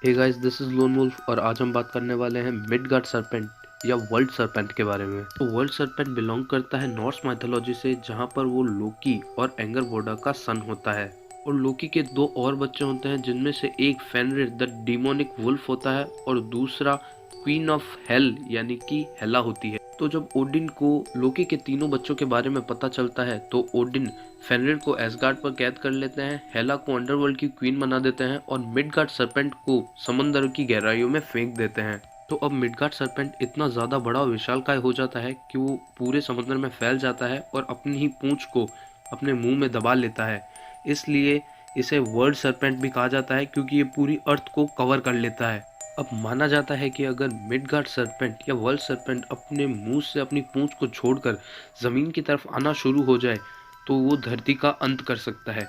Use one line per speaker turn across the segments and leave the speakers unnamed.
Hey guys, this is lone wolf और आज हम बात करने वाले हैं मिडगार्ड सरपेंट या वर्ल्ड सरपेंट के बारे में। तो वर्ल्ड सरपेंट बिलोंग करता है नॉर्स माइथोलॉजी से, जहां पर वो लोकी और एंगरबोडा का सन होता है। और लोकी के दो और बच्चे होते हैं, जिनमें से एक फेनरिर द डिमोनिक वुल्फ होता है और दूसरा क्वीन ऑफ हेल यानी कि हेला होती है। तो जब ओडिन को लोकी के तीनों बच्चों के बारे में पता चलता है तो ओडिन फेनरिर को एसगार्ड पर कैद कर लेते हैं, हेला को अंडरवर्ल्ड की क्वीन बना देते हैं और मिडगार्ड सरपेंट को समंदर की गहराइयों में फेंक देते हैं। तो अब मिडगार्ड सरपेंट इतना ज्यादा बड़ा और विशालकाय हो जाता है कि वो पूरे समुद्र में फैल जाता है और अपनी ही पूंछ को अपने मुंह में दबा लेता है। इसलिए इसे वर्ल्ड सरपेंट भी कहा जाता है, क्योंकि ये पूरी अर्थ को कवर कर लेता है। अब माना जाता है कि अगर मिडगार्ड सरपेंट या वर्ल्ड सरपेंट अपने मुंह से अपनी पूंछ को छोड़कर जमीन की तरफ आना शुरू हो जाए तो वो धरती का अंत कर सकता है,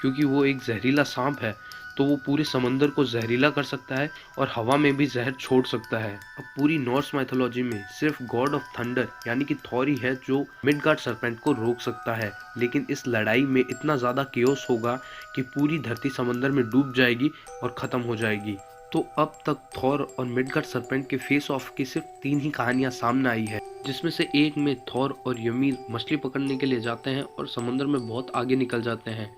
क्योंकि वो एक जहरीला सांप है। तो वो पूरे समंदर को जहरीला कर सकता है और हवा में भी जहर छोड़ सकता है। अब पूरी नॉर्स माइथोलॉजी में सिर्फ गॉड ऑफ थंडर यानी कि थॉर ही है जो मिडगार्ड सरपेंट को रोक सकता है। लेकिन इस लड़ाई में इतना ज्यादा केओस होगा कि पूरी धरती समंदर में डूब जाएगी और खत्म हो जाएगी। तो अब तक थॉर और मिडगार्ड सरपेंट के फेस ऑफ की सिर्फ 3 ही कहानियां सामने आई है, जिसमें से एक में थॉर और ymir मछली पकड़ने के लिए जाते हैं और समुद्र में बहुत आगे निकल जाते हैं।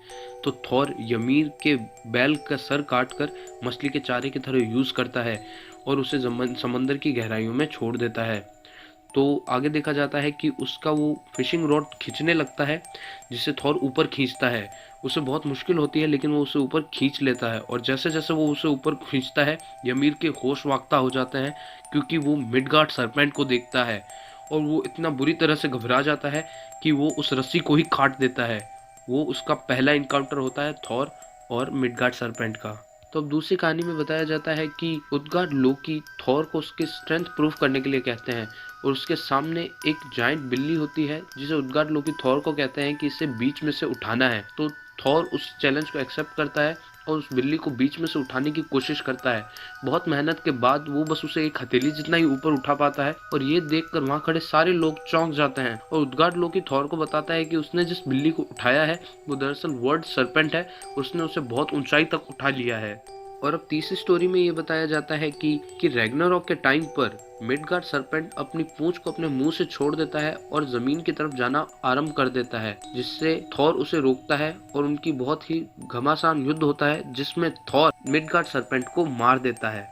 तो थॉर ymir के बैल का सर काटकर मछली के चारे की तरह यूज करता है और उसे समंदर की गहराइयों में छोड़ देता है। तो आगे देखा जाता है कि उसका वो फिशिंग रॉड खींचने लगता है, जिसे थॉर ऊपर खींचता है। उसे बहुत मुश्किल होती है, लेकिन वो उसे ऊपर खींच लेता है और जैसे जैसे वो उसे ऊपर खींचता है ymir के होश वागता हो जाते हैं, क्योंकि वो मिडगार्ड सरपेंट को देखता है और वो इतना बुरी तरह से घबरा जाता है कि वो उस रस्सी को ही काट देता है। वो उसका पहला इनकाउंटर होता है थॉर और मिडगार्ड सरपेंट का। तो अब दूसरी कहानी में बताया जाता है कि उदगार्ड लोकी थॉर को उसकी स्ट्रेंथ प्रूव करने के लिए कहते हैं और उसके सामने एक जायंट बिल्ली होती है, जिसे उदगार्ड लोकी थॉर को कहते हैं कि इसे बीच में से उठाना है। तो थॉर उस चैलेंज को एक्सेप्ट करता है और उस बिल्ली को बीच में से उठाने की कोशिश करता है। बहुत मेहनत के बाद वो बस उसे एक हथेली जितना ही ऊपर उठा पाता है और ये देखकर वहां खड़े सारे लोग चौंक जाते हैं। और उदगार्ड लोकी थॉर को बताता है कि उसने जिस बिल्ली को उठाया है वो दरअसल वर्ल्ड सरपेंट है, उसने उसे बहुत ऊंचाई तक उठा लिया है। और अब तीसरी स्टोरी में ये बताया जाता है कि रैग्नारॉक के टाइम पर मिडगार्ड सरपेंट अपनी पूंछ को अपने मुंह से छोड़ देता है और जमीन की तरफ जाना आरंभ कर देता है, जिससे थॉर उसे रोकता है और उनकी बहुत ही घमासान युद्ध होता है, जिसमें थॉर मिडगार्ड सरपेंट को मार देता है।